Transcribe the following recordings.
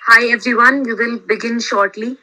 Hi everyone, we will begin shortly.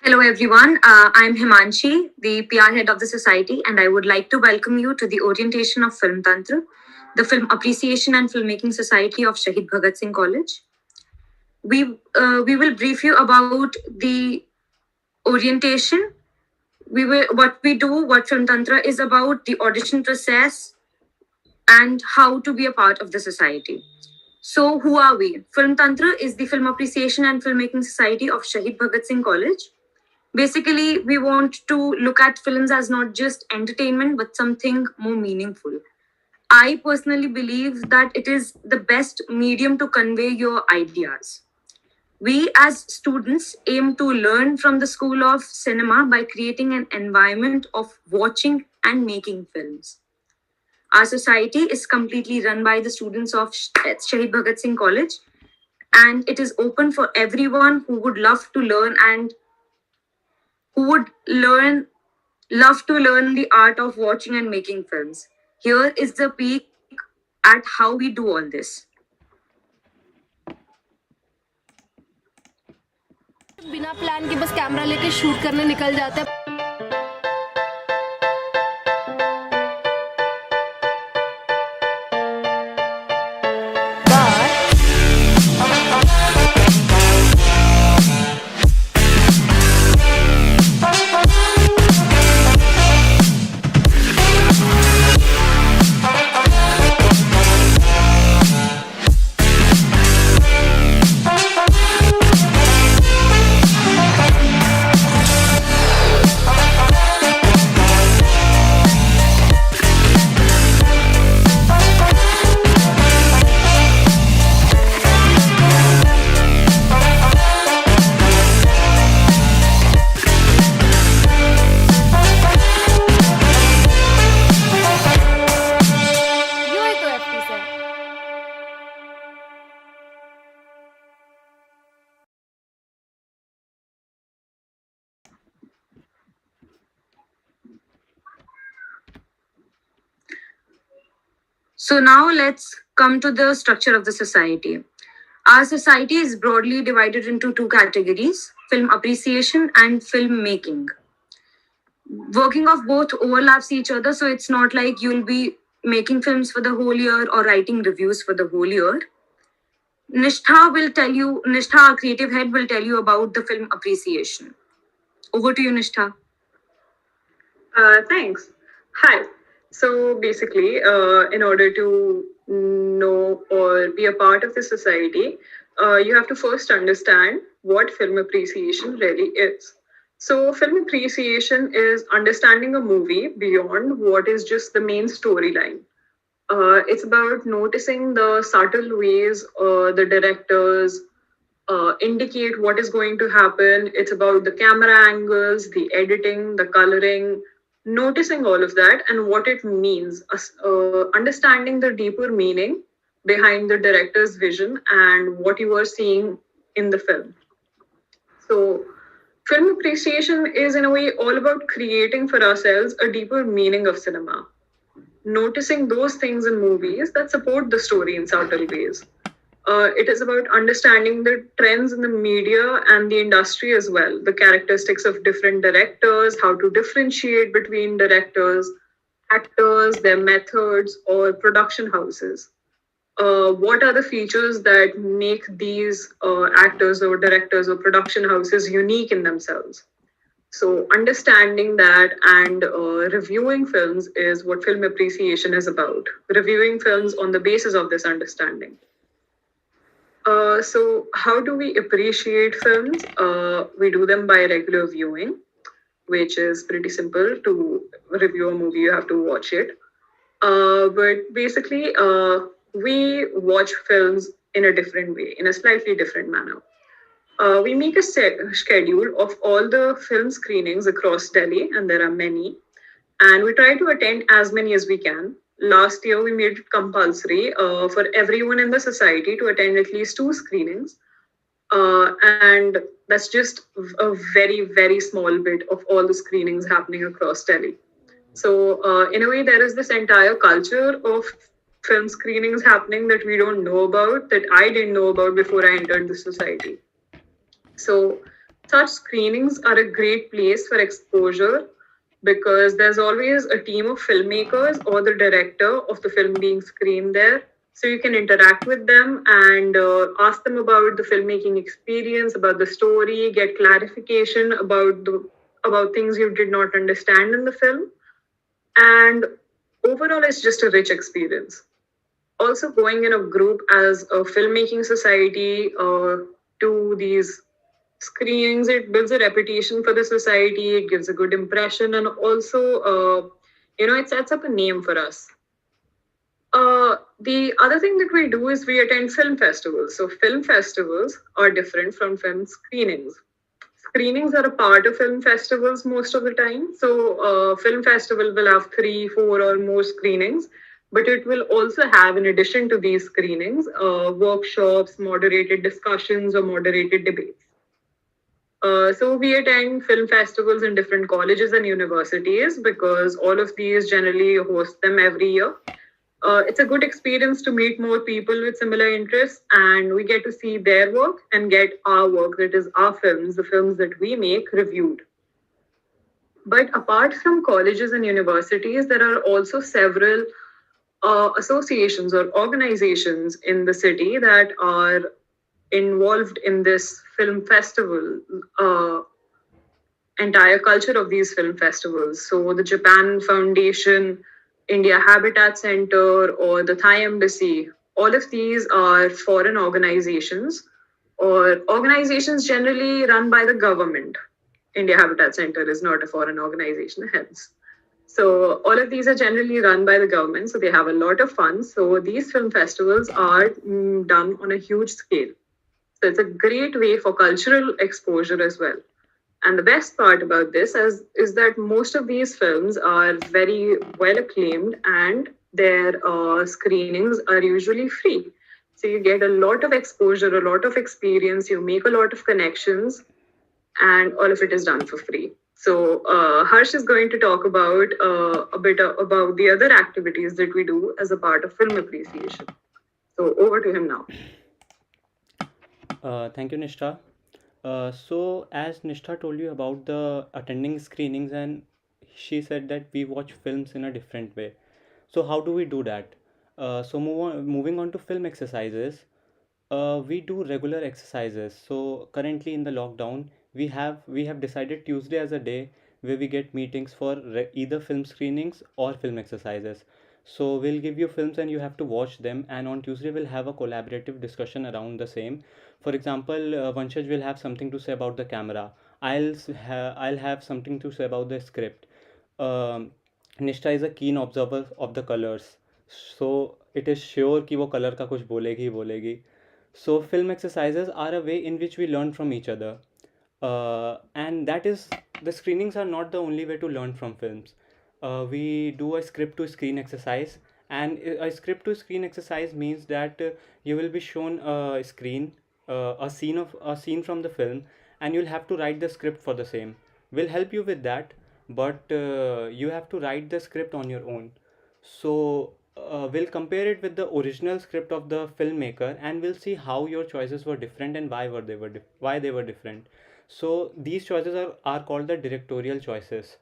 Hello everyone, I'm Himanshi, the PR head of the society, and I would like to welcome you to the orientation of FilmTantra, the Film Appreciation and Filmmaking Society of Shahid Bhagat Singh College. We will brief you about the orientation. What we do, what FilmTantra is about, the audition process, and how to be a part of the society. So, who are we? Film Tantra is the Film Appreciation and Filmmaking Society of Shahid Bhagat Singh College. Basically, we want to look at films as not just entertainment, but something more meaningful. I personally believe that it is the best medium to convey your ideas. We as students aim to learn from the School of Cinema by creating an environment of watching and making films. Our society is completely run by the students of Shahid Bhagat Singh College, and it is open for everyone who would love to learn and who would love to learn the art of watching and making films. Here is the peek at how we do all this. बिना plan के बस camera लेके shoot करने निकल जाते हैं। So now let's come to the structure of the society. Our society is broadly divided into two categories: film appreciation and film making. Working of both overlaps each other, so it's not like you'll be making films for the whole year or writing reviews for the whole year. Nishtha, our creative head, will tell you about the film appreciation. Over to you, Nishtha. Thanks. Hi. So basically, in order to know or be a part of the society, you have to first understand what film appreciation really is. So, film appreciation is understanding a movie beyond what is just the main storyline. It's about noticing the subtle ways the directors indicate what is going to happen. It's about the camera angles, the editing, the coloring, noticing all of that and what it means, understanding the deeper meaning behind the director's vision and what you are seeing in the film. So, film appreciation is in a way all about creating for ourselves a deeper meaning of cinema, noticing those things in movies that support the story in subtle ways. It is about understanding the trends in the media and the industry as well, the characteristics of different directors, how to differentiate between directors, actors, their methods, or production houses. What are the features that make these actors or directors or production houses unique in themselves? So, understanding that and reviewing films is what film appreciation is about. Reviewing films on the basis of this understanding. So, how do we appreciate films? We do them by regular viewing, which is pretty simple. To review a movie, you have to watch it. But basically, we watch films in a different way, in a slightly different manner. We make a schedule of all the film screenings across Delhi, and there are many, and we try to attend as many as we can. Last year, we made it compulsory for everyone in the society to attend at least two screenings. And that's just a very, very small bit of all the screenings happening across Delhi. So, in a way, there is this entire culture of film screenings happening that we don't know about, that I didn't know about before I entered the society. So, such screenings are a great place for exposure because there's always a team of filmmakers or the director of the film being screened there. So you can interact with them and ask them about the filmmaking experience, about the story, get clarification about things you did not understand in the film. And overall, it's just a rich experience. Also, going in a group as a filmmaking society to these screenings, it builds a reputation for the society, it gives a good impression, and also, it sets up a name for us. The other thing that we do is we attend film festivals. So film festivals are different from film screenings. Screenings are a part of film festivals most of the time. So film festival will have three, four, or more screenings, but it will also have, in addition to these screenings, workshops, moderated discussions, or moderated debates. So we attend film festivals in different colleges and universities because all of these generally host them every year. It's a good experience to meet more people with similar interests, and we get to see their work and get our work, that is, our films, the films that we make, reviewed. But apart from colleges and universities, there are also several associations or organizations in the city that are involved in this film festival. Entire culture of these film festivals. So the Japan Foundation, India Habitat Center, or the Thai Embassy, all of these are foreign organizations or organizations generally run by the government. India Habitat Center is not a foreign organization, hence. So all of these are generally run by the government, so they have a lot of funds. So these film festivals are done on a huge scale. So it's a great way for cultural exposure as well. And the best part about this is that most of these films are very well acclaimed and their screenings are usually free. So you get a lot of exposure, a lot of experience, you make a lot of connections, and all of it is done for free. So Harsh is going to talk about a bit about the other activities that we do as a part of film appreciation. So over to him now. Thank you, Nishtha. So, as Nishtha told you about the attending screenings, and she said that we watch films in a different way. So, how do we do that? Moving on to film exercises, we do regular exercises. So, currently in the lockdown, we have decided Tuesday as a day where we get meetings for either film screenings or film exercises. So, we'll give you films and you have to watch them. And on Tuesday, we'll have a collaborative discussion around the same. For example, Vanshaj will have something to say about the camera. I'll have something to say about the script. um, Nishta is a keen observer of the colors, so it is sure कि वो color का कुछ बोलेगी ही बोलेगी. So film exercises are a way in which we learn from each other, and that is, the screenings are not the only way to learn from films. We do a script to screen exercise, and a script to screen exercise means that you will be shown a screen, a scene from the film, and you'll have to write the script for the same. We'll help you with that, but you have to write the script on your own. So we'll compare it with the original script of the filmmaker, and we'll see how your choices were different and why they were different. So these choices are called the directorial choices.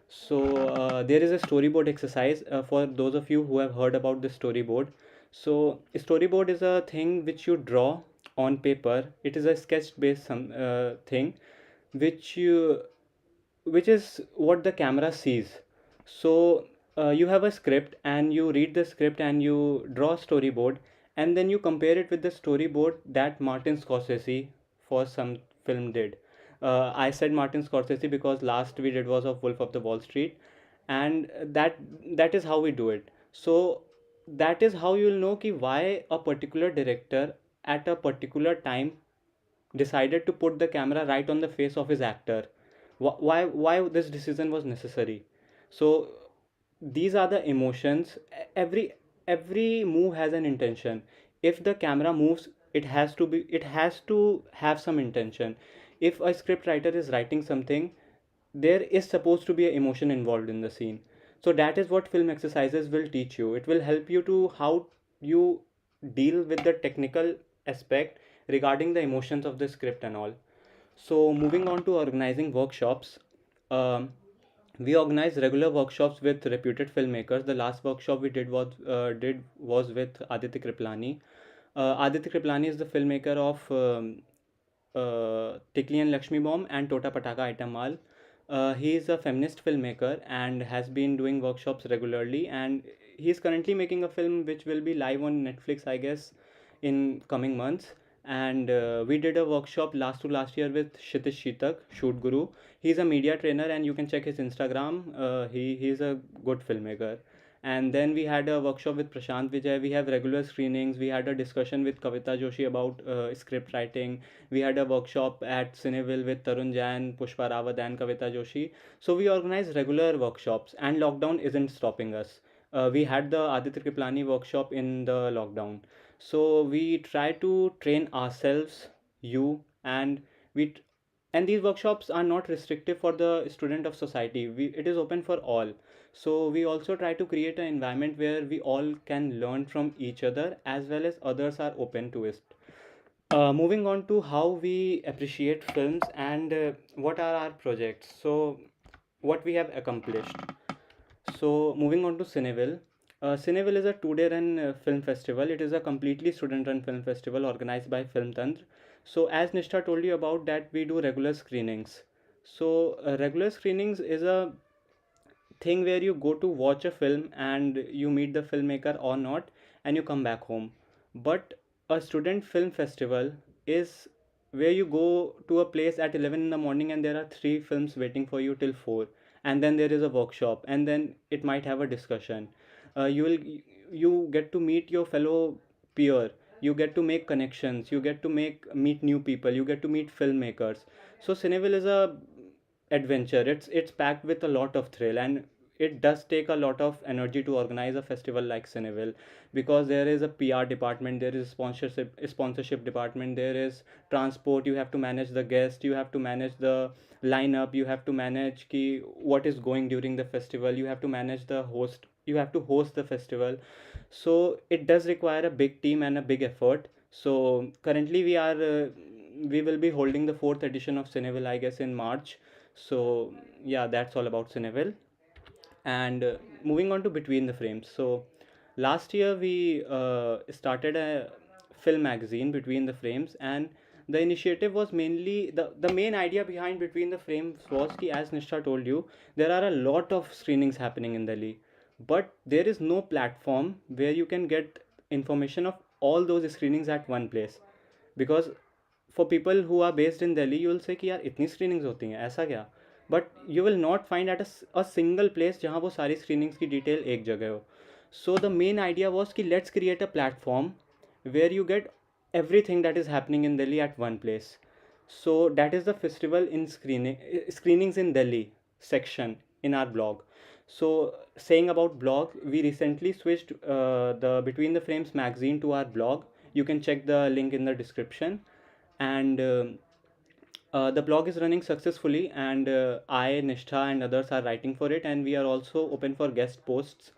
So there is a storyboard exercise for those of you who have heard about the storyboard. So storyboard is a thing which you draw on paper. It is a sketch based thing which you which is what the camera sees. So you have a script and you read the script and you draw a storyboard, and then you compare it with the storyboard that Martin Scorsese for some film did. I said Martin Scorsese because last we did was of Wolf of the Wall Street, and that is how we do it. So that is how you'll know ki why a particular director at a particular time decided to put the camera right on the face of his actor. Why this decision was necessary. So these are the emotions. Every move has an intention. If the camera moves, it has to have some intention. If a script writer is writing something, there is supposed to be an emotion involved in the scene. So that is what film exercises will teach you. It will help you to how you deal with the technical aspect regarding the emotions of the script and all. So moving on to organizing workshops, um, we organize regular workshops with reputed filmmakers. The last workshop we did was with Aditya Kriplani. Aditya Kriplani is the filmmaker of Tikli and Lakshmi Bomb and Tota Pataka Item Mal. He is a feminist filmmaker and has been doing workshops regularly. And he is currently making a film which will be live on Netflix, I guess, in coming months. And we did a workshop last year with Kshitiz Sheetak, Shoot Guru. He's a media trainer, and you can check his Instagram. He's a good filmmaker. And then we had a workshop with Prashant Vijay. We have regular screenings. We had a discussion with Kavita Joshi about script writing. We had a workshop at Cineville with Tarun Jain, Pushpa Rawat, and Kavita Joshi. So we organize regular workshops, and lockdown isn't stopping us. We had the Aditya Kriplani workshop in the lockdown. So we try to train ourselves, you, and we and these workshops are not restrictive for the student of society. It is open for all. So we also try to create an environment where we all can learn from each other as well as others are open to it. Moving on to how we appreciate films and what are our projects. So what we have accomplished. So moving on to Cineville. Cineville is a two-day run film festival. It is a completely student-run film festival organized by FilmTantra. So as Nishtha told you about that, we do regular screenings. So regular screenings is a thing where you go to watch a film and you meet the filmmaker or not, and you come back home. But a student film festival is where you go to a place at 11 in the morning and there are three films waiting for you till 4, and then there is a workshop, and then it might have a discussion. You get to meet your fellow peer, you get to make connections, you get to meet new people, you get to meet filmmakers. So Cineville is a adventure. It's packed with a lot of thrill, and it does take a lot of energy to organize a festival like Cineville, because there is a PR department, there is sponsorship department, there is transport. You have to manage the guest, you have to manage the lineup, you have to manage what is going during the festival, you have to manage the host, you have to host the festival. So it does require a big team and a big effort. So currently we will be holding the fourth edition of Cineville, I guess, in March. So yeah, that's all about Cineville. And moving on to Between the Frames. So last year we started a film magazine, Between the Frames, and the initiative was mainly the main idea behind Between the Frames was ki, as Nishtha told you, there are a lot of screenings happening in Delhi, but there is no platform where you can get information of all those screenings at one place. Because for people who are based in Delhi, you will say कि यार इतनी screenings होती हैं ऐसा क्या, but you will not find at a single place जहाँ वो सारी screenings की detail एक जगह हो. So the main idea was कि let's create a platform where you get everything that is happening in Delhi at one place. So that is the festival in screenings in Delhi section in our blog. So saying about blog, we recently switched the Between the Frames magazine to our blog. You can check the link in the description. And the blog is running successfully, and I, Nishtha, and others are writing for it, and we are also open for guest posts.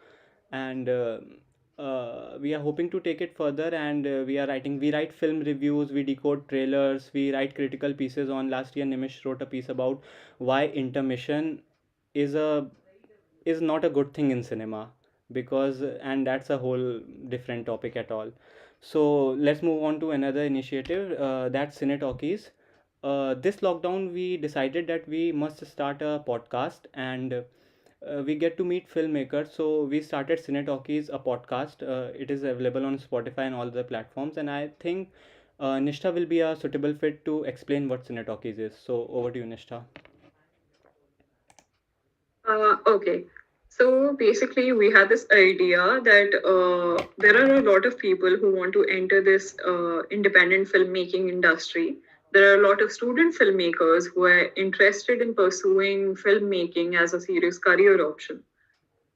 And we are hoping to take it further, and we write film reviews, we decode trailers, we write critical pieces on. Last year Nimish wrote a piece about why intermission is a is not a good thing in cinema, because and that's a whole different topic at all. So let's move on to another initiative, that's Cine Talkies. This lockdown we decided that we must start a podcast, and we get to meet filmmakers. So we started Cine Talkies, a podcast. It is available on Spotify and all the platforms, and I think Nishtha will be a suitable fit to explain what Cine Talkies is. So over to you, Nishtha. Okay. So basically, we had this idea that there are a lot of people who want to enter this independent filmmaking industry. There are a lot of student filmmakers who are interested in pursuing filmmaking as a serious career option.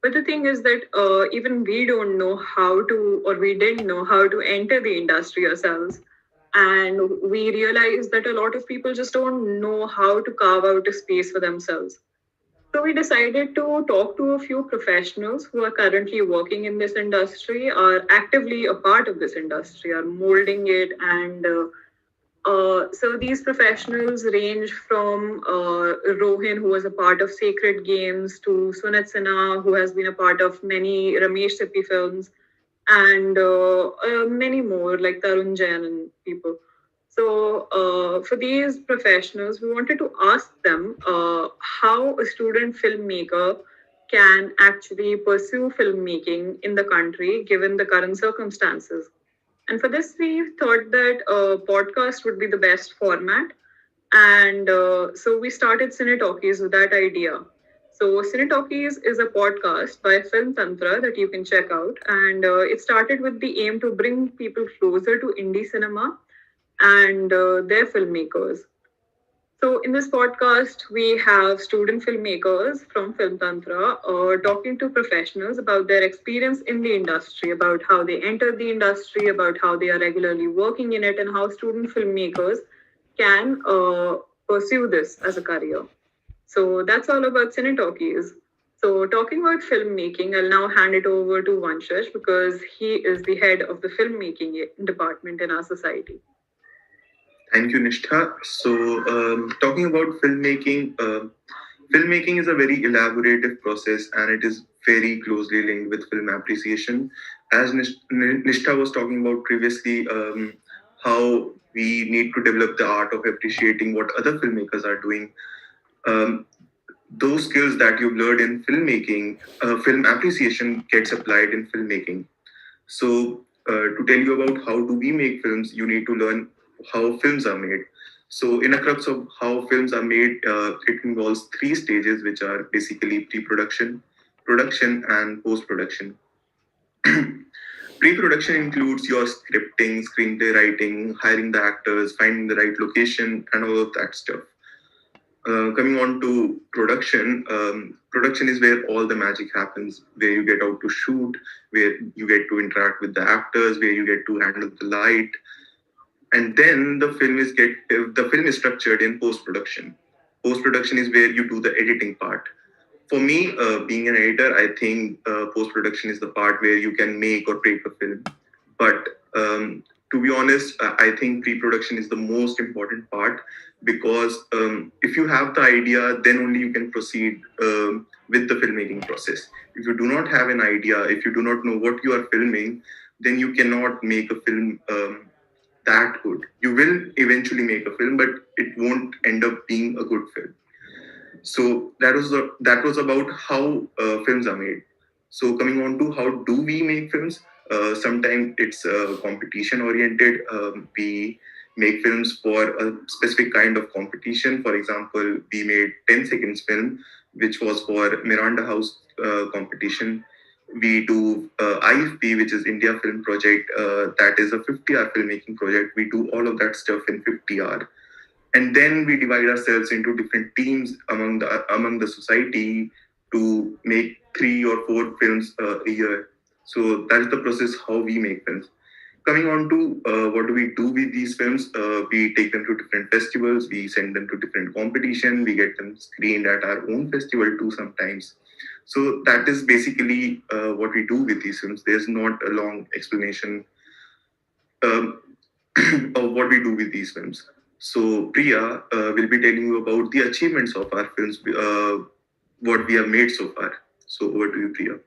But the thing is that even we don't know how to, or we didn't know how to enter the industry ourselves. And we realized that a lot of people just don't know how to carve out a space for themselves. So we decided to talk to a few professionals who are currently working in this industry, are actively a part of this industry, are molding it. And so these professionals range from Rohin, who was a part of Sacred Games, to Sunat Sinha, who has been a part of many Ramesh Sippy films, and many more like Tarun Jain and people. So, for these professionals, we wanted to ask them how a student filmmaker can actually pursue filmmaking in the country given the current circumstances. And for this, we thought that a podcast would be the best format. And so we started Cine Talkies with that idea. So, Cine Talkies is a podcast by FilmTantra that you can check out. And it started with the aim to bring people closer to indie cinema and their filmmakers. So, in this podcast, we have student filmmakers from FilmTantra talking to professionals about their experience in the industry, about how they entered the industry, about how they are regularly working in it, and how student filmmakers can pursue this as a career. So, that's all about Cine Talkies. So, talking about filmmaking, I'll now hand it over to Vanshaj because he is the head of the filmmaking department in our society. Thank you, Nishtha. So, talking about filmmaking, filmmaking is a very elaborative process and it is very closely linked with film appreciation. As Nishtha was talking about previously, how we need to develop the art of appreciating what other filmmakers are doing. Um, those skills that you've learned in filmmaking, film appreciation gets applied in filmmaking. So, to tell you about how do we make films, you need to learn how films are made. So, in a crux of how films are made, it involves three stages, which are basically pre-production, production, and post-production. Pre-production includes your scripting, screenplay writing, hiring the actors, finding the right location, and all of that stuff. Coming on to production, production is where all the magic happens, where you get out to shoot, where you get to interact with the actors, where you get to handle the light, and then the film is structured in post production. Post production is where you do the editing part. For me, being an editor, I think post production is the part where you can make or break a film. But to be honest, I think pre production is the most important part because if you have the idea, then only you can proceed with the filmmaking process. If you do not have an idea, if you do not know what you are filming, then you cannot make a film that good. You will eventually make a film, but it won't end up being a good film. So that was about how films are made. So coming on to how do we make films? Sometimes it's competition oriented. We make films for a specific kind of competition. For example, we made 10 seconds film, which was for Miranda House competition. We do IFP, which is India Film Project. That is a 50-hour filmmaking project. We do all of that stuff in 50 hours, and then we divide ourselves into different teams among the society to make 3 or 4 films a year. So that's the process how we make films. Coming on to what do we do with these films? We take them to different festivals. We send them to different competition. We get them screened at our own festival too sometimes. So that is basically what we do with these films. There's not a long explanation um, of what we do with these films. So Priya will be telling you about the achievements of our films, what we have made so far. So over to you, Priya.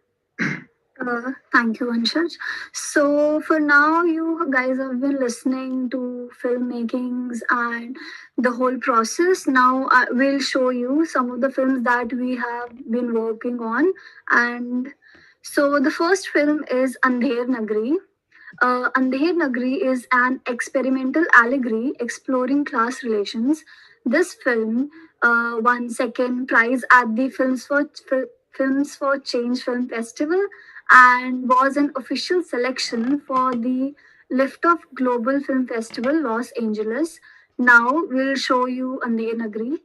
Thank you, Vanshaj. So, for now, you guys have been listening to filmmakings and the whole process. Now, I will show you some of the films that we have been working on. And so, the first film is Andher Nagri. Andher Nagri is an experimental allegory exploring class relations. This film won second prize at the Films for Change Film Festival and was an official selection for the Liftoff Global Film Festival, Los Angeles. Now we'll show you Andher Nagri.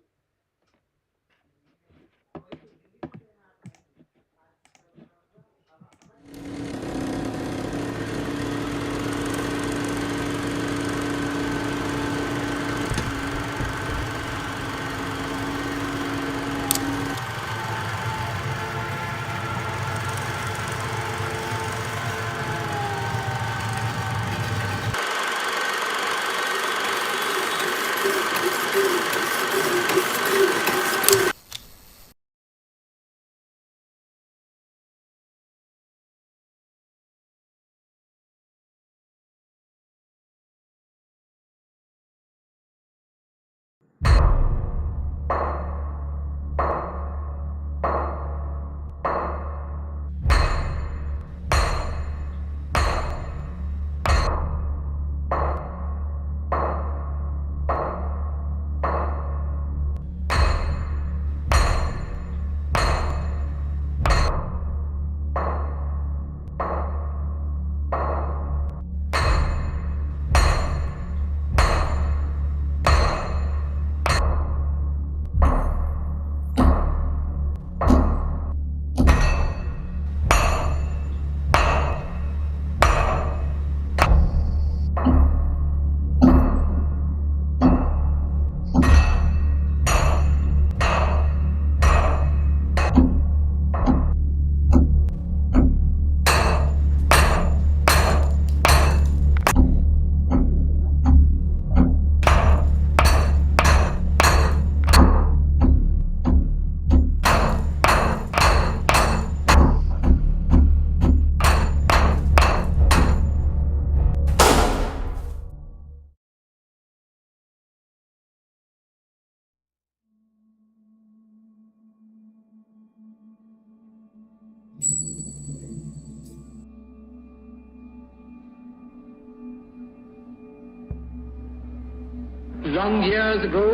Long years ago,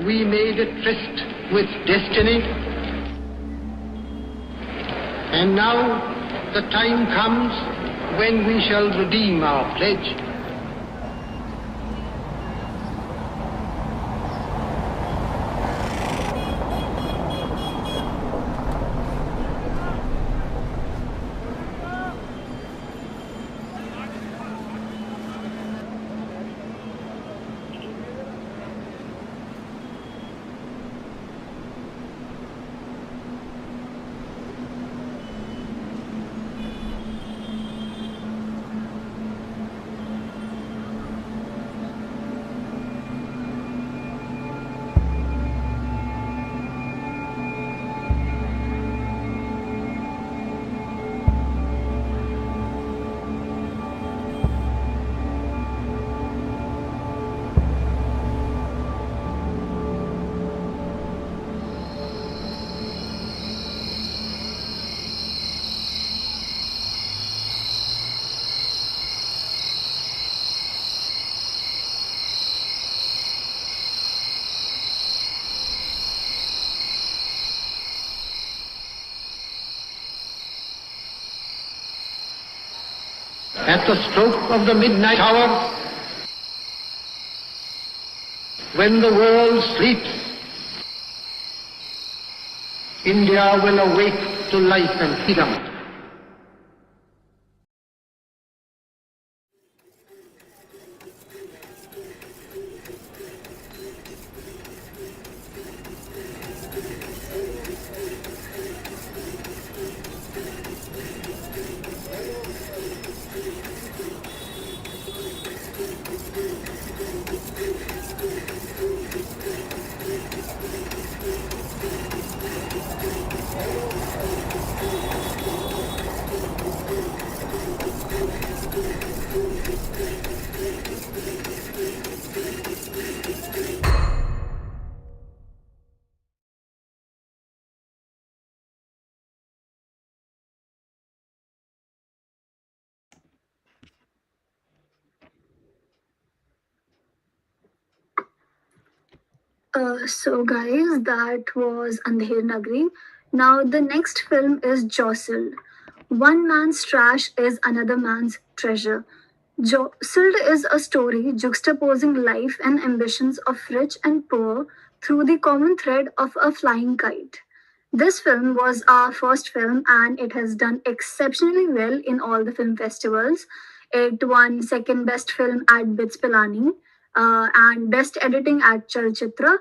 we made a tryst with destiny, and now the time comes when we shall redeem our pledge. At the stroke of the midnight hour, when the world sleeps, India will awake to life and freedom. So guys, that was Andher Nagri. Now the next film is Jostled. One man's trash is another man's treasure. Jostled is a story juxtaposing life and ambitions of rich and poor through the common thread of a flying kite. This film was our first film and it has done exceptionally well in all the film festivals. It won second best film at Bits Pilani and best editing at Chalchitra.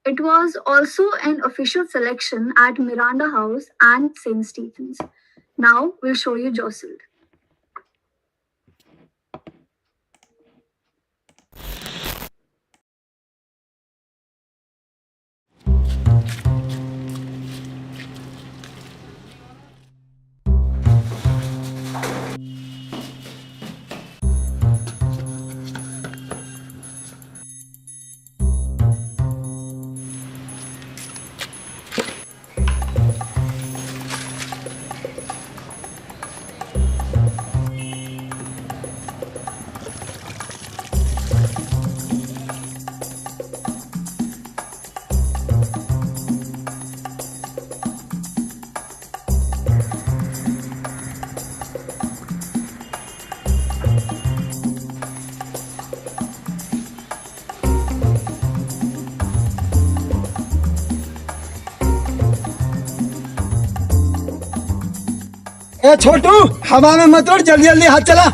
It was also an official selection at Miranda House and St. Stephen's. Now we'll show you Jostled. ए छोटू हवा में मत उड़, जल्दी जल्दी हाथ चला।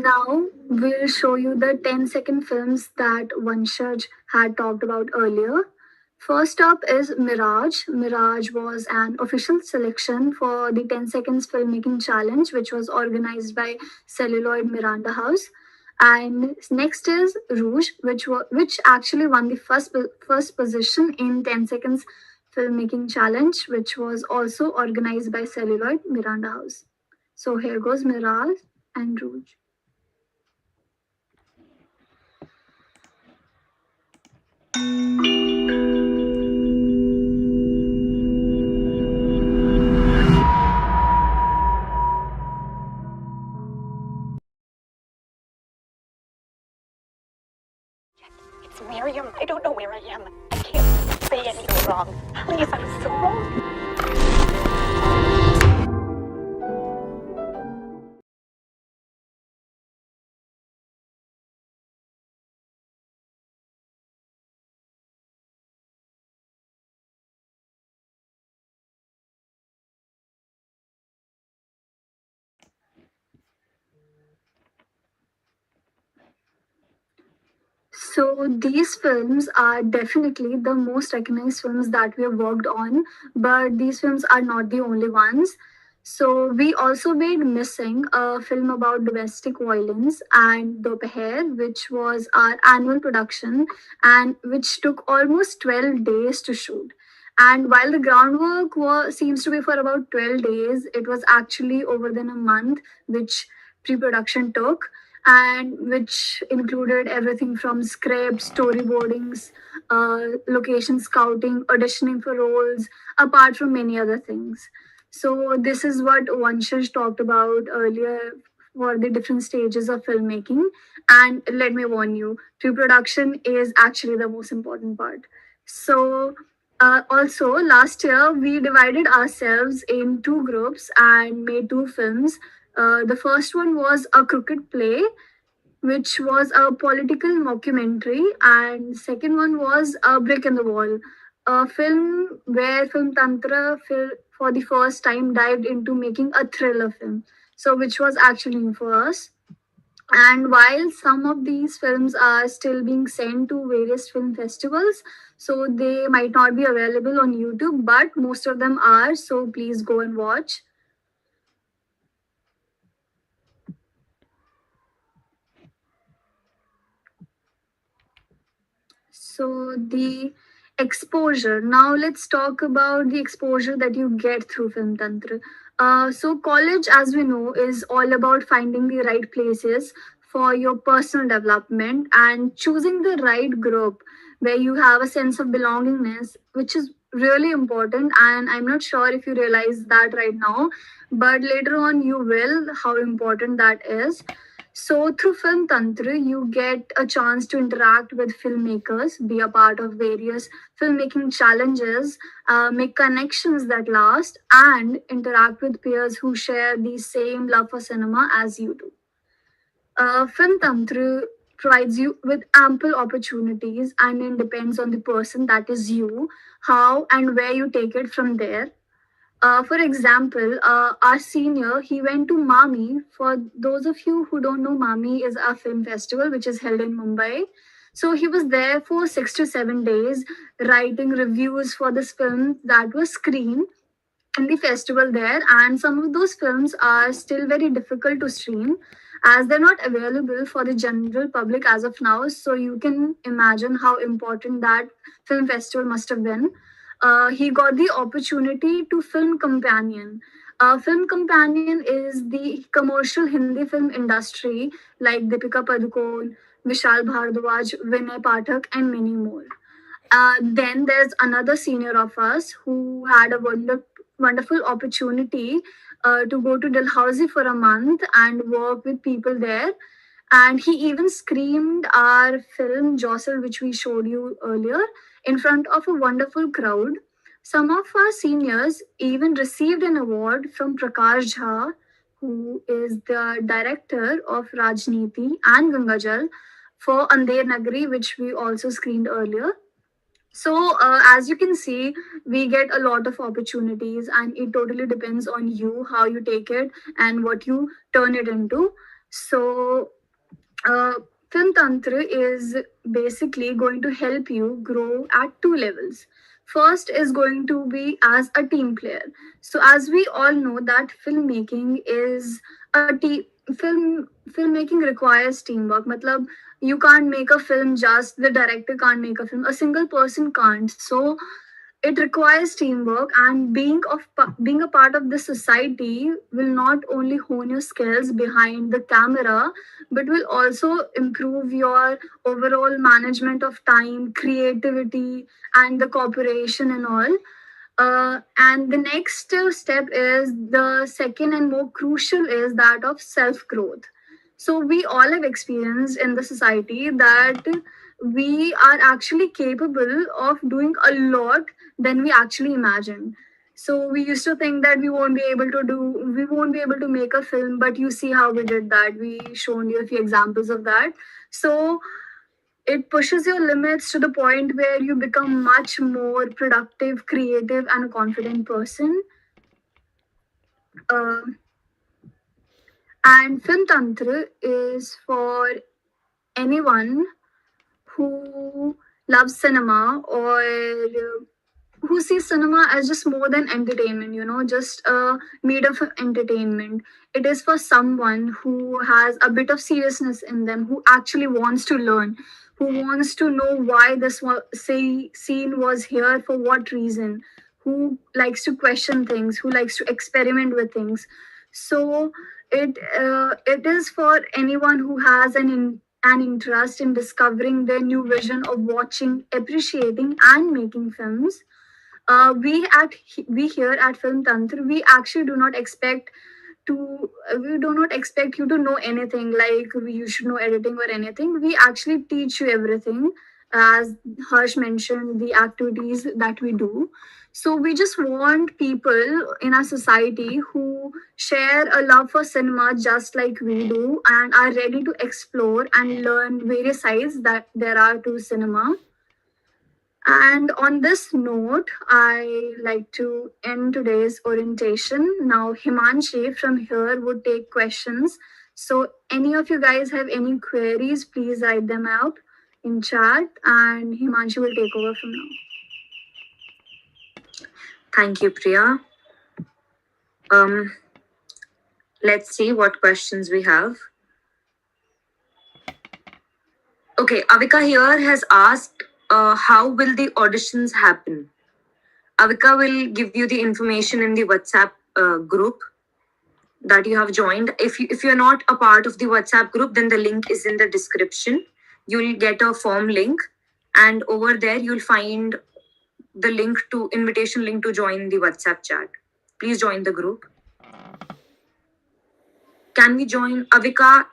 Now we'll show you the 10-second films that Vanshaj had talked about earlier. First up is Mirage. Mirage was an official selection for the 10 Seconds Filmmaking Challenge, which was organized by Celluloid Miranda House. And next is Rouge, which actually won the first position in 10 Seconds Filmmaking Challenge, which was also organized by Celluloid Miranda House. So here goes Mirage and Rouge. It's Miriam. I don't know where I am. I can't say anything wrong. Please, I'm so wrong. So these films are definitely the most recognized films that we have worked on, but these films are not the only ones. So we also made Missing, a film about domestic violence, and Dopeher, which was our annual production and which took almost 12 days to shoot. And while the groundwork seems to be for about 12 days, it was actually over than a month, which pre-production took, and which included everything from scripts, storyboardings, location scouting, auditioning for roles, apart from many other things. So this is what Vanshaj talked about earlier for the different stages of filmmaking. And let me warn you, pre-production is actually the most important part. So also last year we divided ourselves in two groups and made two films. The first one was a crooked play, which was a political mockumentary, and second one was a brick in the wall, a film where for the first time dived into making a thriller film. So, which was actually new for us. And while some of these films are still being sent to various film festivals, so they might not be available on YouTube, but most of them are. So please go and watch. So the exposure. Now let's talk about the exposure that you get through Film Tantra. So college, as we know, is all about finding the right places for your personal development and choosing the right group where you have a sense of belongingness, which is really important. And I'm not sure if you realize that right now, but later on you will how important that is. So, through Film Tantra, you get a chance to interact with filmmakers, be a part of various filmmaking challenges, make connections that last, and interact with peers who share the same love for cinema as you do. Film Tantra provides you with ample opportunities, and it depends on the person, that is you, how and where you take it from there. For example, our senior, he went to Mami. For those of you who don't know, Mami is a film festival which is held in Mumbai. So he was there for 6 to 7 days writing reviews for this film that was screened in the festival there. And some of those films are still very difficult to stream as they're not available for the general public as of now. So you can imagine how important that film festival must have been. He got the opportunity to film companion. Film companion is the commercial Hindi film industry like Deepika Padukone, Vishal Bhardwaj, Vinay Pathak, and many more. Then there's another senior of us who had a wonderful opportunity to go to Dalhousie for a month and work with people there. And he even screened our film Jostle, which we showed you earlier, in front of a wonderful crowd. Some of our seniors even received an award from Prakash Jha, who is the director of Rajniti and Gangajal, for Andher Nagari, which we also screened earlier. So, as you can see, we get a lot of opportunities, and it totally depends on you how you take it and what you turn it into. So, Uh, Film Tantra is basically going to help you grow at two levels. First is going to be as a team player. So as we all know that filmmaking is a team filmmaking requires teamwork. Matlab, you can't make a film, just the director can't make a film. A single person can't. So it requires teamwork, and being a part of the society will not only hone your skills behind the camera, but will also improve your overall management of time, creativity, and the cooperation and all. And the next step is the second and more crucial is that of self growth. So we all have experienced in the society that we are actually capable of doing a lot than we actually imagined. So we used to think that we won't be able to make a film, but you see how we did that. We shown you a few examples of that. So it pushes your limits to the point where you become much more productive, creative, and a confident person. Uh, and Film Tantra is for anyone who loves cinema or who sees cinema as just more than entertainment, just a medium of entertainment. It is for someone who has a bit of seriousness in them, who actually wants to learn, who wants to know why say scene was here, for what reason, who likes to question things, who likes to experiment with things. So it is for anyone who has an interest in discovering their new vision of watching, appreciating, and making films. We here at Film Tantra, we do not expect you to know anything, like you should know editing or anything. We actually teach you everything, as Harsh mentioned, the activities that we do. So we just want people in our society who share a love for cinema just like we do, and are ready to explore and learn various sides that there are to cinema. And on this note, I like to end today's orientation. Now, Himanshi from here would take questions. So, any of you guys have any queries, please write them out in chat, and Himanshi will take over from now. Thank you, Priya. Um, let's see what questions we have. Okay, Avika here has asked, how will the auditions happen? Avika will give you the information in the WhatsApp group that you have joined. If you're not a part of the WhatsApp group, then the link is in the description. You'll get a form link, and over there you'll find the invitation link to join the WhatsApp chat. Please join the group. Can we join? Avika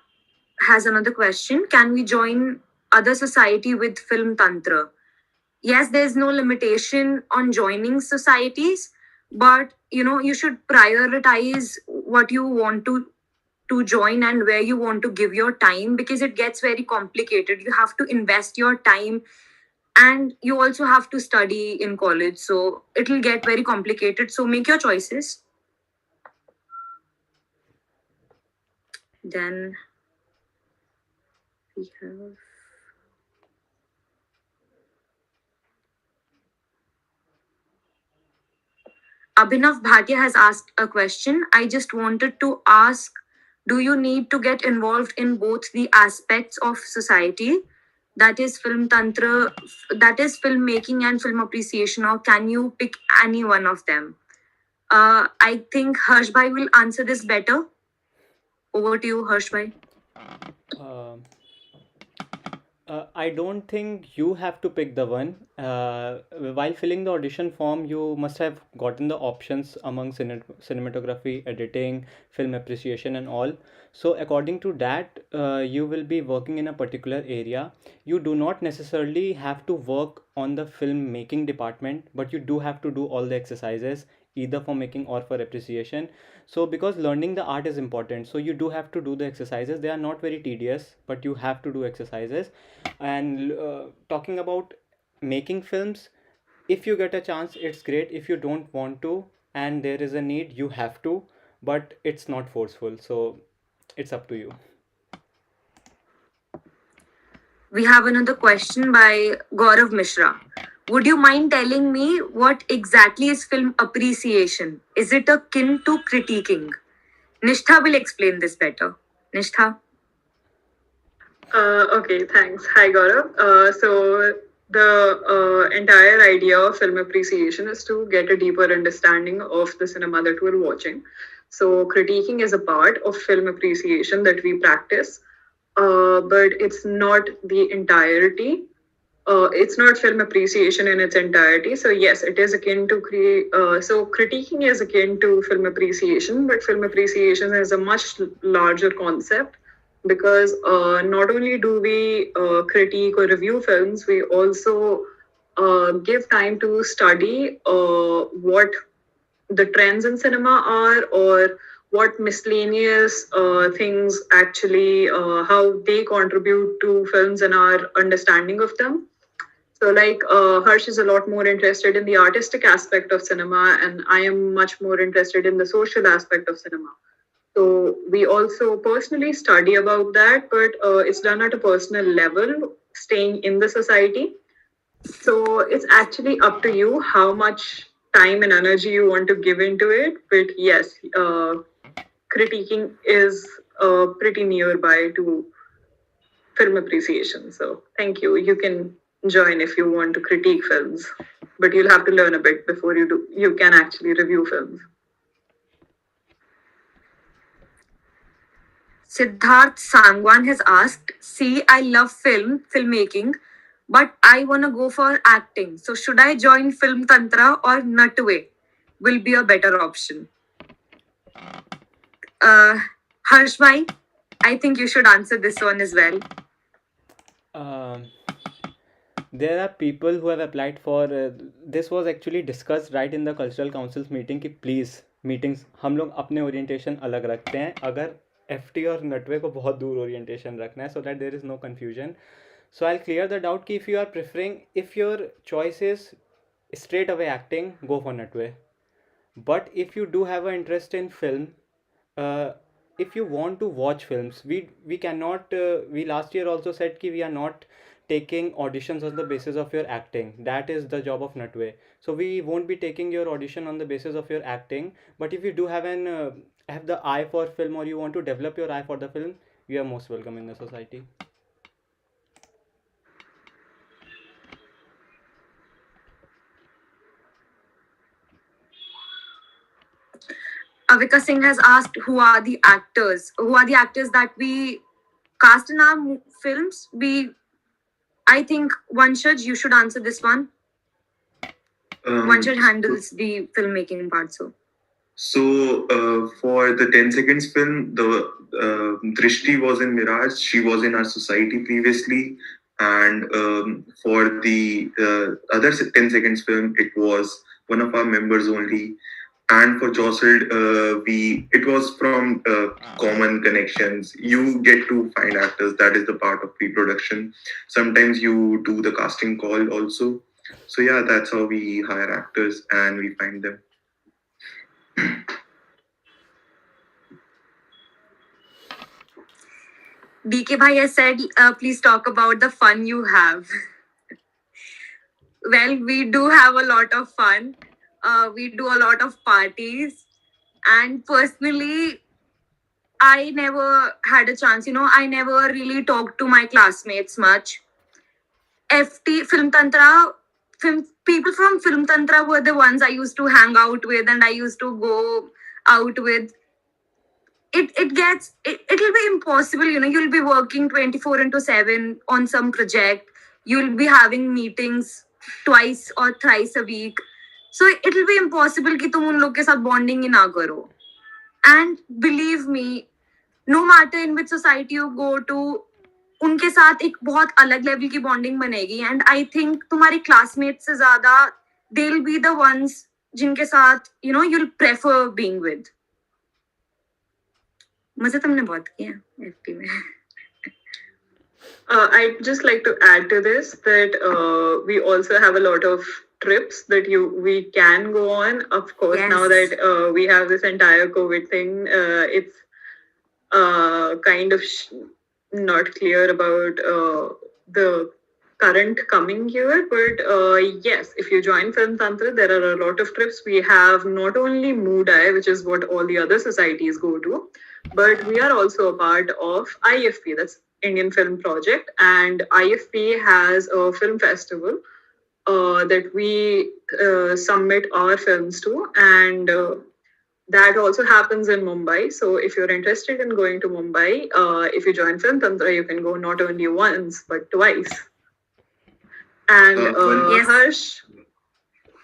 has another question. Can we join other society with Film Tantra? Yes, there's no limitation on joining societies, but you should prioritize what you want to join and where you want to give your time, because it gets very complicated. You have to invest your time, and you also have to study in college, so it'll get very complicated. So make your choices. Then we have Abhinav Bhatia has asked a question. I just wanted to ask, do you need to get involved in both the aspects of society, that is film tantra, that is filmmaking and film appreciation, or can you pick any one of them? I think Harsh Bhai will answer this better. Over to you, Harsh Bhai. Um I don't think you have to pick the one. While filling the audition form, you must have gotten the options among cinematography, editing, film appreciation, and all. So, according to that, you will be working in a particular area. You do not necessarily have to work on the film making department, but you do have to do all the exercises, either for making or for appreciation. So because learning the art is important, so you do have to do the exercises. They are not very tedious, but you have to do exercises. And talking about making films, if you get a chance, it's great. If you don't want to and there is a need, you have to, but it's not forceful, so it's up to you. We have another question by Gaurav Mishra. Would you mind telling me what exactly is film appreciation? Is it akin to critiquing? Nishtha will explain this better. Nishtha? Okay, thanks. Hi, Gaurav. So the entire idea of film appreciation is to get a deeper understanding of the cinema that we're watching. So critiquing is a part of film appreciation that we practice, but it's not the entirety. It's not film appreciation in its entirety. So yes, it is akin to create. So critiquing is akin to film appreciation, but film appreciation is a much larger concept because not only do we critique or review films, we also give time to study what the trends in cinema are, or what miscellaneous things actually, how they contribute to films and our understanding of them. So, like, Harsh is a lot more interested in the artistic aspect of cinema, and I am much more interested in the social aspect of cinema. So, we also personally study about that, but it's done at a personal level, staying in the society. So, it's actually up to you how much time and energy you want to give into it. But yes, critiquing is pretty nearby to film appreciation. So thank you. You can join if you want to critique films, but you'll have to learn a bit before you do. You can actually review films. Siddharth Sangwan has asked, see, I love filmmaking, but I want to go for acting. So should I join Film Tantra or Natwe? Will be a better option. Uh, Harsh bhai, I think you should answer this one as well. Um, there are people who have applied for this was actually discussed right in the cultural council's meeting कि please meetings हम लोग अपने orientation अलग रखते हैं अगर FT और नटवे को बहुत दूर orientation रखना है so that there is no confusion. So I'll clear the doubt कि if you are preferring, if your choice is straight away acting, go for Natwe. But if you do have an interest in film, uh, if you want to watch films, we cannot we last year also said कि we are not taking auditions on the basis of your acting. That is the job of Natwe. So we won't be taking your audition on the basis of your acting. But if you do have an have the eye for film, or you want to develop your eye for the film, you are most welcome in the society. Avika Singh has asked, who are the actors? Who are the actors that we cast in our films? I think Vanshaj, you should answer this one. Vanshaj handles the filmmaking part, so. So for the 10 seconds film, the Drishti was in Mirage. She was in our society previously. And for the other 10 seconds film, it was one of our members only. And for Jostled, it was from common connections. You get to find actors. That is the part of pre-production. Sometimes you do the casting call also. So yeah, that's how we hire actors and we find them. DK Bhai has said, please talk about the fun you have. Well, we do have a lot of fun. We do a lot of parties. And personally, I never had a chance, I never really talked to my classmates much. FT, Film Tantra, people from Film Tantra were the ones I used to hang out with and I used to go out with. It'll be impossible, you'll be working 24 into 7 on some project. You'll be having meetings twice or thrice a week. So it'll be impossible कि तुम उन लोग के साथ bonding ही ना करो. And believe me, no matter in which society you go to, उनके साथ एक बहुत अलग लेवल की बॉन्डिंग बनेगी. एंड आई थिंक तुम्हारी क्लासमेट से ज्यादा they will be the ones जिनके साथ you'll prefer being with. मजे तुमने बहुत किए एफटी में. I'd just like to add to this that we also have a lot of trips that we can go on. Of course, Yes. now that we have this entire COVID thing, it's kind of not clear about the current coming year. But yes, if you join Film Tantra, there are a lot of trips. We have not only Moodai, which is what all the other societies go to, but we are also a part of IFP, that's Indian Film Project, and IFP has a film festival that we submit our films to, and that also happens in Mumbai. So if you're interested in going to Mumbai, if you join Film Tantra, you can go not only once but twice. And Yes.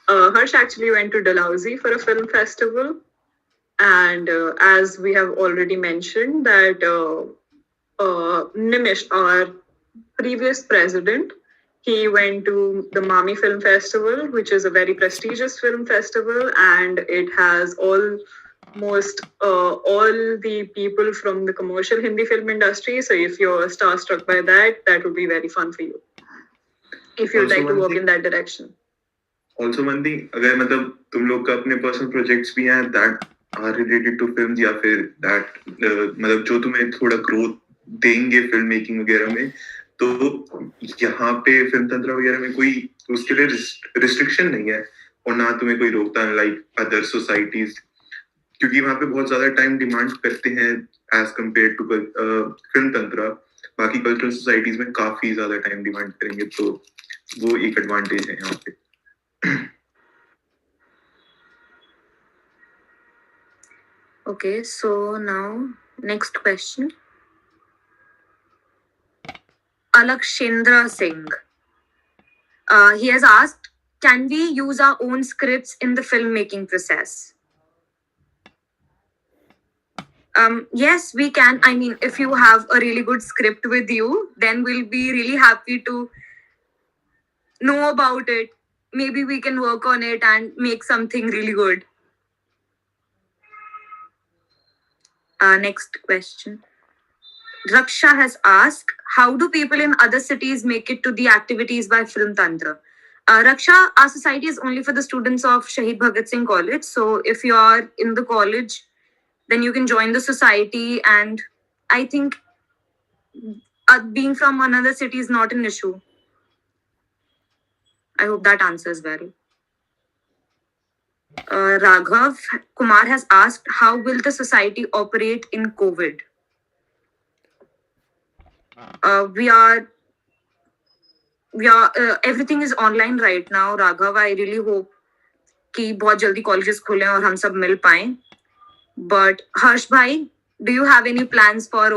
Harsh actually went to Dalhousie for a film festival, and as we have already mentioned, that Nimish, our previous president, he went to the Mami Film Festival, which is a very prestigious film festival, and it has almost all the people from the commercial Hindi film industry. So if you're starstruck by that, that would be very fun for you if you'd Also like to one work thing- in that direction. Also one thing, अगर मतलब तुम लोग का अपने personal projects भी हैं that are related to film, या फिर दैट मतलब जो तुम्हें थोड़ा ग्रोथ देंगे फिल्म मेकिंग वगैरह में, तो यहाँ पे फिल्म तंत्र वगैरह में कोई उसके लिए रिस्ट्रिक्शन नहीं है, और ना तुम्हें कोई रोकता है लाइक अदर सोसाइटीज, क्योंकि वहाँ पे बहुत ज्यादा टाइम डिमांड करते हैं एज कम्पेयर टू फिल्म तंत्र। बाकी कल्चरल सोसाइटीज में काफी ज्यादा टाइम डिमांड करेंगे, तो वो एक एडवांटेज है यहाँ पे। Okay, so now next question. Alakshendra Singh. He has asked, can we use our own scripts in the filmmaking process? Yes, we can. I mean, if you have a really good script with you, then we'll be really happy to know about it. Maybe we can work on it and make something really good. Next question. Raksha has asked, how do people in other cities make it to the activities by Film Tantra? Raksha, our society is only for the students of Shahid Bhagat Singh College. So if you are in the college, then you can join the society. And I think being from another city is not an issue. I hope that answers well. Raghav Kumar has asked, how will the society operate in COVID? We are everything is online right now. Raghav, I really hope कि बहुत जल्दी colleges खुलें और हम सब मिल पाएं. But Harsh bhai, do you have any plans for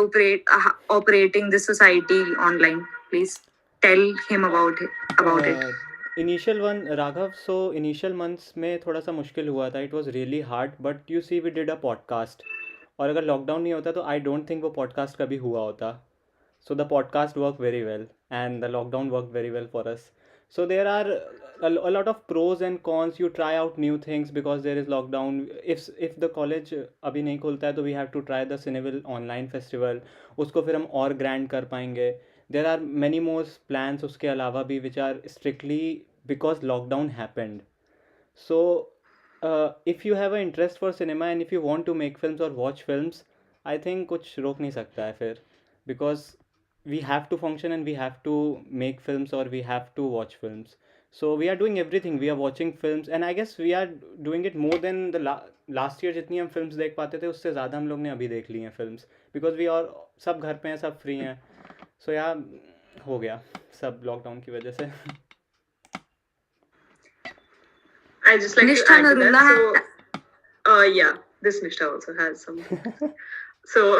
operating this society online? Please tell him about it. Initial one Raghav, so initial months में थोड़ा सा मुश्किल हुआ था, it was really hard, but you see we did a podcast, और अगर lockdown नहीं होता तो आई डोंट थिंक वो पॉडकास्ट कभी हुआ होता. So the podcast work very well and the lockdown work very well for us. So there are a lot of pros and cons. You try out new things because there is lockdown. If the college अभी नहीं खुलता है तो we have to try the Cineville online festival. उसको फिर हम और grand कर पाएंगे. There are many more plans उसके अलावा भी which are strictly because lockdown happened. So if you have an interest for cinema and if you want to make films or watch films, I think कुछ रोक नहीं सकता है फिर, because we have to function and we have to make films or we have to watch films. So we are doing everything. We are watching films and I guess we are doing it more than the last year. जितनी हम films देख पाते थे उससे ज़्यादा हम लोग ने अभी देख ली हैं films, because we are सब घर पे हैं, सब free हैं. So यार हो गया सब lockdown की वजह से. I just like Nishtha to add to Narula that. So, yeah, this Nishtha also has something. So,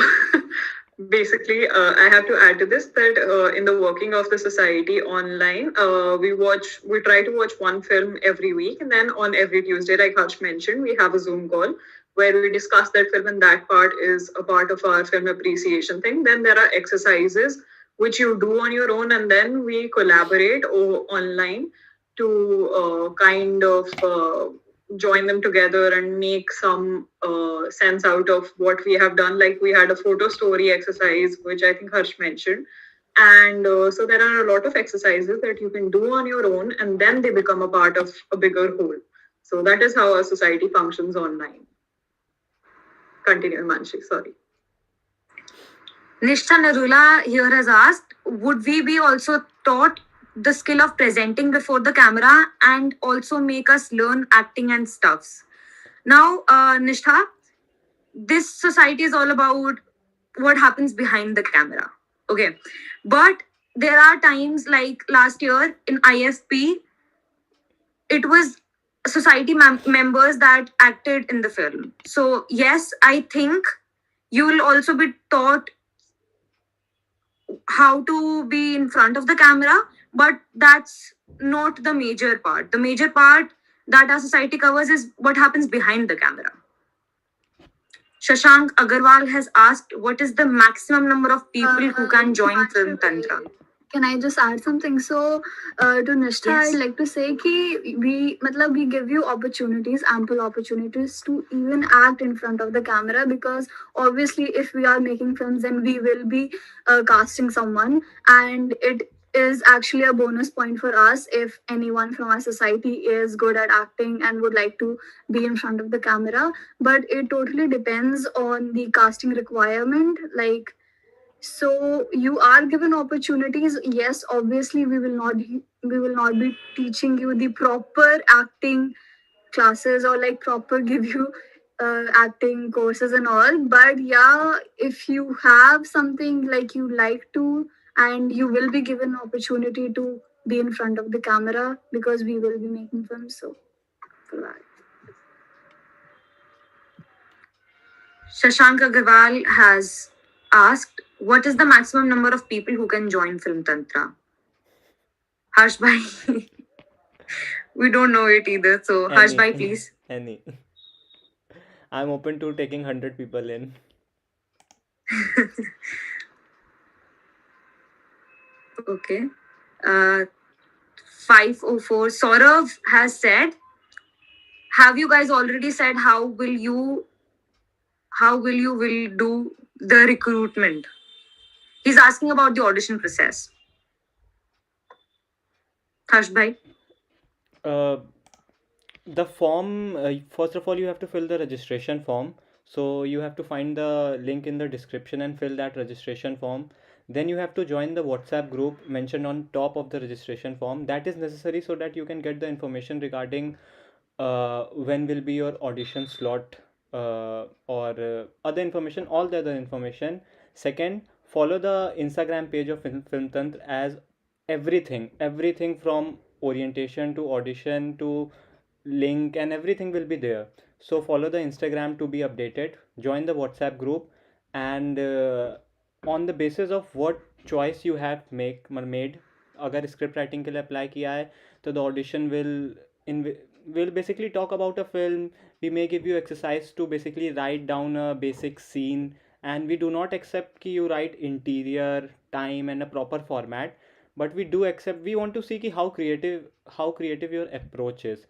basically, I have to add to this that in the working of the society online, we try to watch one film every week, and then on every Tuesday, like Harsh mentioned, we have a Zoom call where we discuss that film, and that part is a part of our film appreciation thing. Then there are exercises which you do on your own, and then we collaborate online to kind of join them together and make some sense out of what we have done. Like we had a photo story exercise, which I think Harsh mentioned. And so there are a lot of exercises that you can do on your own, and then they become a part of a bigger whole. So that is how our society functions online. Continue, Manshi, sorry. Nishtha Narula here has asked, would we be also taught the skill of presenting before the camera and also make us learn acting and stuffs? Now, Nishtha, this society is all about what happens behind the camera. Okay. But there are times like last year in IFP, it was society members that acted in the film. So, yes, I think you will also be taught how to be in front of the camera, but that's not the major part. The major part that our society covers is what happens behind the camera. Shashank Agarwal has asked, what is the maximum number of people who can join Film Tantra? Can I just add something? So, to Nishtha, Yes. I'd like to say कि we give you opportunities, ample opportunities to even act in front of the camera, because obviously if we are making films, then we will be casting someone, and it is actually a bonus point for us if anyone from our society is good at acting and would like to be in front of the camera. But it totally depends on the casting requirement. Like, so you are given opportunities. Yes, obviously we will not be teaching you the proper acting classes, or like proper give you acting courses and all. But yeah, if you have something like you like to, and you will be given opportunity to be in front of the camera, because we will be making films. So for that. Shashank Agarwal has asked, what is the maximum number of people who can join Film Tantra? Harsh Bhai, we don't know it either. So, Harsh Bhai, Any, please. any. I'm open to taking 100 people in. Okay. Uh, 504. Saurav has said, have you guys already said how will you will do the recruitment? He's asking about the audition process. Harsh Bhai. Uh, the form, first of all, you have to fill the registration form. So you have to find the link in the description and fill that registration form. Then you have to join the WhatsApp group mentioned on top of the registration form. That is necessary so that you can get the information regarding when will be your audition slot, or other information, all the other information. Second, follow the Instagram page of Film Tantra, as everything from orientation to audition to link and everything will be there. So follow the Instagram to be updated, join the WhatsApp group, and on the basis of what choice you have made, अगर script writing के लिए apply किया है तो the audition will basically talk about a film. We may give you exercise to basically write down a basic scene, and we do not accept कि you write interior, time and a proper format, but we do accept, we want to see कि how creative your approach is.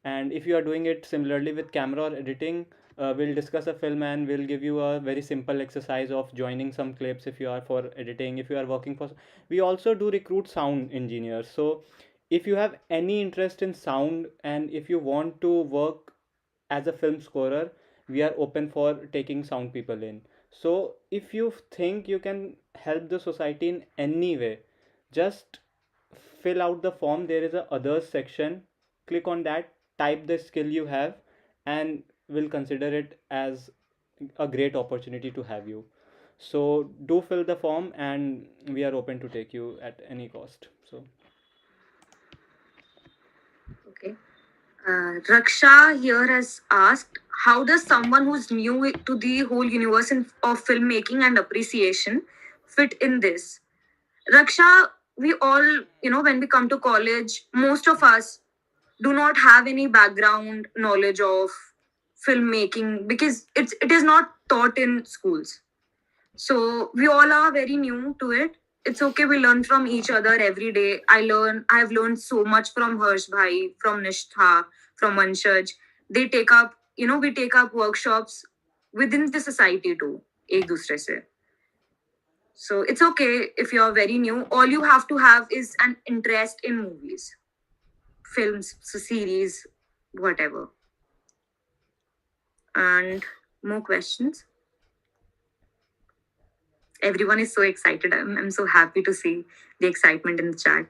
And if you are doing it similarly with camera or editing, we'll discuss a film and we'll give you a very simple exercise of joining some clips if you are for editing, if you are working for. We also do recruit sound engineers. So if you have any interest in sound and if you want to work as a film scorer, we are open for taking sound people in. So if you think you can help the society in any way, just fill out the form. There is a others section, click on that, type the skill you have, and we'll consider it as a great opportunity to have you. So do fill the form and we are open to take you at any cost. So Okay. Raksha here has asked, how does someone who's new to the whole universe of filmmaking and appreciation fit in this? Raksha, we all, when we come to college, most of us do not have any background knowledge of filmmaking because it is not taught in schools. So we all are very new to it. It's okay. We learn from each other every day. I have learned so much from Harsh Bhai, from Nishtha, from Vanshaj. We take up workshops within the society too, ek dusre se. So it's okay if you're very new. All you have to have is an interest in movies, films, series, whatever. And more questions. Everyone is so excited. I'm so happy to see the excitement in the chat.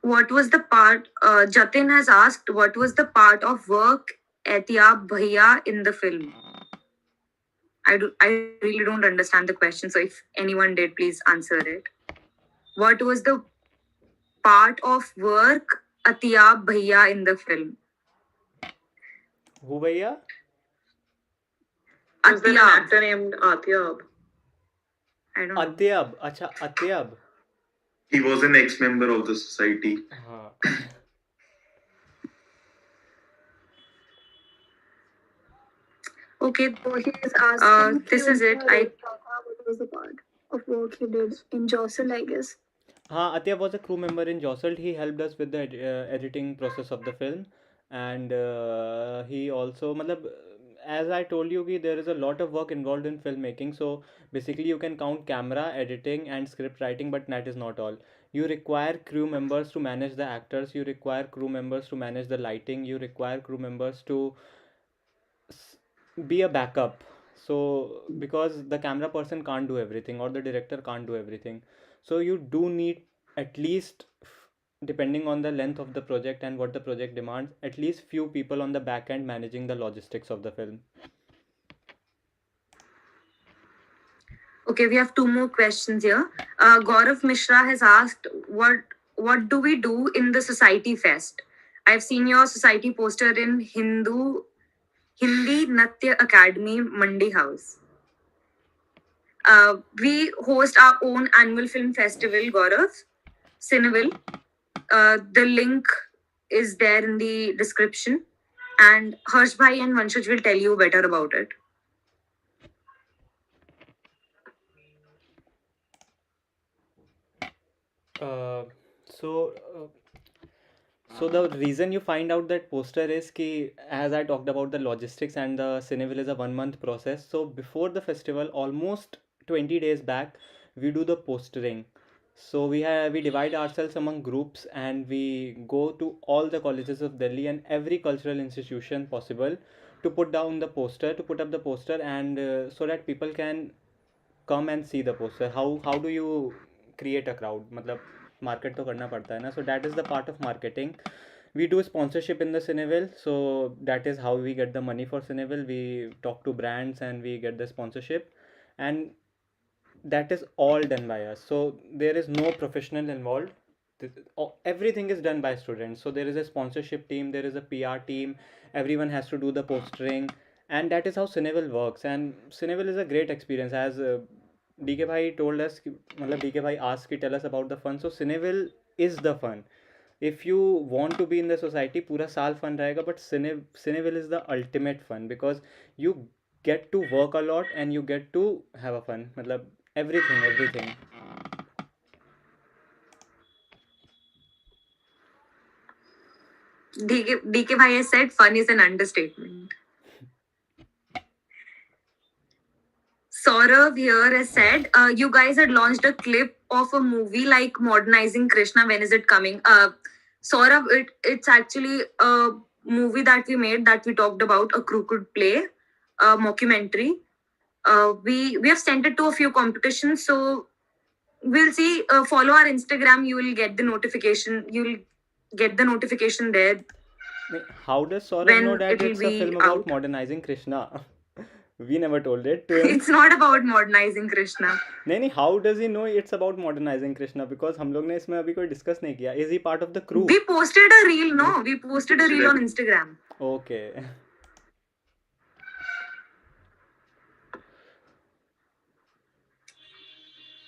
What was the part? Jatin has asked, what was the part of work Ehtiyab Bhaiya in the film? I really don't understand the question. So if anyone did, please answer it. What was the part of work Atiyab Bhaiya in the film? Who bhaiya? Was there an Atiyab. actor named Atyab? I don't know. Atyab. Acha, Atyab. He was an ex-member of the society. हाँ. Okay, So he is asking. this is it. What was the part of work he did in Jostle, I guess. Atyab was a crew member in Jostled. He helped us with the editing process of the film, and he also, matlab, as I told you, कि there is a lot of work involved in filmmaking. So basically, you can count camera, editing, and script writing, but that is not all. You require crew members to manage the actors. You require crew members to manage the lighting. You require crew members to be a backup. So because the camera person can't do everything or the director can't do everything, so you do need at least, depending on the length of the project and what the project demands, at least few people on the back end managing the logistics of the film. Okay, we have two more questions here. Gaurav Mishra has asked, what do we do in the society fest? I've seen your society poster in Hindi Natya Academy, Mandi House. We host our own annual film festival, Gaurav, Cineville. The link is there in the description, and Harsh Bhai and Vanshaj will tell you better about it. Uh, so so the reason you find out that poster is ki, as I talked about the logistics and the Cineville is a 1 month process. So before the festival, almost 20 days back, we do the postering. So we divide ourselves among groups and we go to all the colleges of Delhi and every cultural institution possible to put down the poster, to put up the poster, and so that people can come and see the poster. How do you create a crowd? मतलब market तो करना पड़ता है ना. So that is the part of marketing. We do sponsorship in the Cineville, so that is how we get the money for Cineville. We talk to brands and we get the sponsorship, and that is all done by us. So there is no professional involved. Everything is done by students. So there is a sponsorship team, there is a PR team, everyone has to do the postering, and that is how Cineville works. And Cineville is a great experience. As DK Bhai told us, मतलब DK Bhai asked, tell us about the fun. So Cineville is the fun. If you want to be in the society, पूरा साल fun रहेगा, but Cineville is the ultimate fun because you get to work a lot and you get to have a fun. मतलब everything. DK Bhai has said fun is an understatement. Saurav here has said, you guys had launched a clip of a movie like Modernizing Krishna. When is it coming? Saurav, it's actually a movie that we made that we talked about, a crooked play, a mockumentary. We have sent it to a few competitions, so we'll see. Follow our Instagram. You will get the notification. You'll get the notification there. How does Saurav When know that it'll it's a be film about out. modernizing Krishna? We never told it to him. It's not about modernizing Krishna. नहीं, how does he know it's about modernizing Krishna? Because हम लोग ने इसमें अभी कोई discuss नहीं किया. Is he part of the crew? We posted a reel, no? We posted a reel on Instagram. Okay.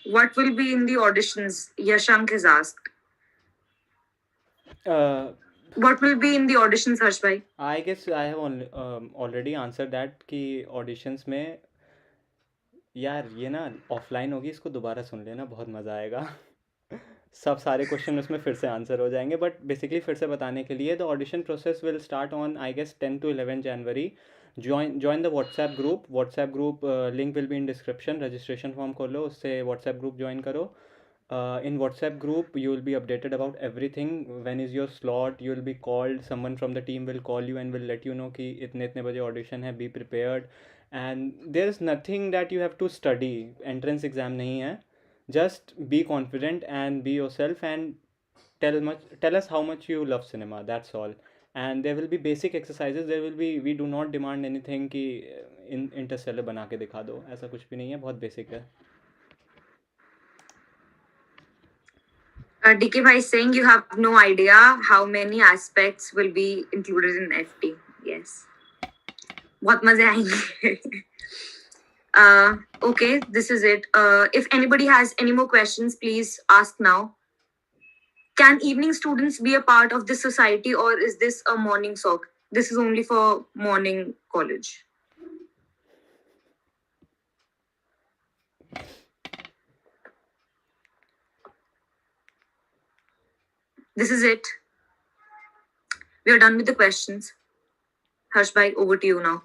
What will be in the auditions? Yashank has asked. What will be in the auditions, Harsh bhai? I guess I have already answered that कि auditions में यार ये ना offline होगी, इसको दोबारा सुन लेना, बहुत मज़ा आएगा. सब सारे क्वेश्चन उसमें फिर से आंसर हो जाएंगे, बट बेसिकली फिर से बताने के लिए the audition process will start on I guess 10 to 11 January. Join the WhatsApp group link will be in description. Registration form खोलो, उससे व्हाट्सएप ग्रुप ज्वाइन करो. In WhatsApp group, you will be updated about everything. When is your slot? You will be called. Someone from the team will call you and will let you know कि इतने इतने बजे audition है. Be prepared. And there's nothing that you have to study. Entrance exam नहीं है. Just be confident and be yourself and tell us how much you love cinema. That's all. And there will be basic exercises. There will be, we do not demand anything कि in Interstellar बना के दिखा दो. ऐसा कुछ भी नहीं है. बहुत basic है. DK Bhai is saying you have no idea how many aspects will be included in FT. Yes. बहुत मजे आएंगे. Okay, this is it. If anybody has any more questions, please ask now. Can evening students be a part of this society, or is this a morning sock? This is only for morning college. This is it. We are done with the questions. Harsh Bhai, over to you now.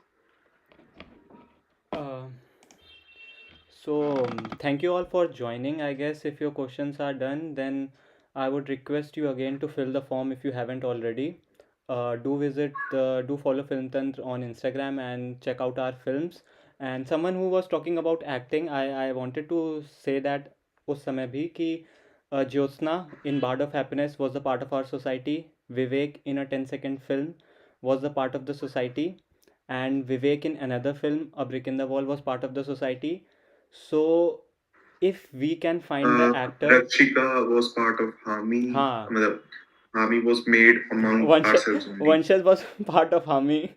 Thank you all for joining. I guess if your questions are done, then I would request you again to fill the form if you haven't already. Do follow FilmTantra on Instagram and check out our films. And someone who was talking about acting, I wanted to say that उस समय भी कि Jyotsna in Bard of Happiness was a part of our society. Vivek in a 10-second film was a part of the society. And Vivek in another film, A Brick in the Wall, was part of the society. So if we can find the actor, Rakshika was part of Hami. हाँ, मतलब Hami was made among ourselves only. Vanshal was part of Hami.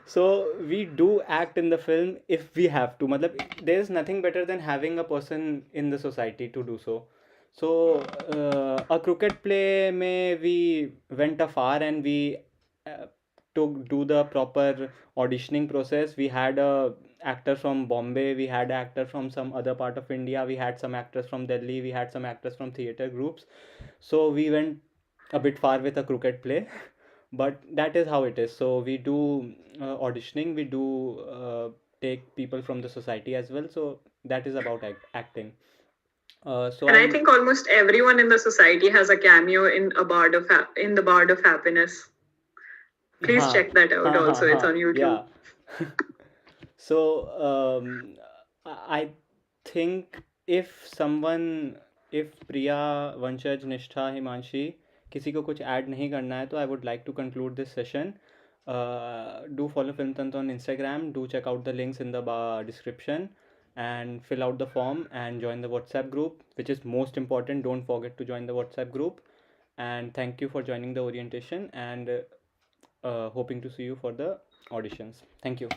So we do act in the film if we have to. मतलब there is nothing better than having a person in the society to do so. So a crooked play में we went afar and we to do the proper auditioning process. We had a actor from Bombay, we had an actor from some other part of India, we had some actors from Delhi, we had some actors from theater groups. So we went a bit far with a crooked play. But that is how it is. So we do auditioning, we do take people from the society as well. So that is about acting. So And I think almost everyone in the society has a cameo in in the Bard of Happiness. Please हाँ, check that out. हाँ, Also, हाँ, it's on YouTube. yeah. So I think if Priya, Vanshaj, Nishtha, Himanshi, किसी को कुछ add नहीं करना है तो I would like to conclude this session. Do follow FilmTantra on Instagram. Do check out the links in the description and fill out the form and join the WhatsApp group, which is most important. Don't forget to join the WhatsApp group. And thank you for joining the orientation and hoping to see you for the auditions. Thank you.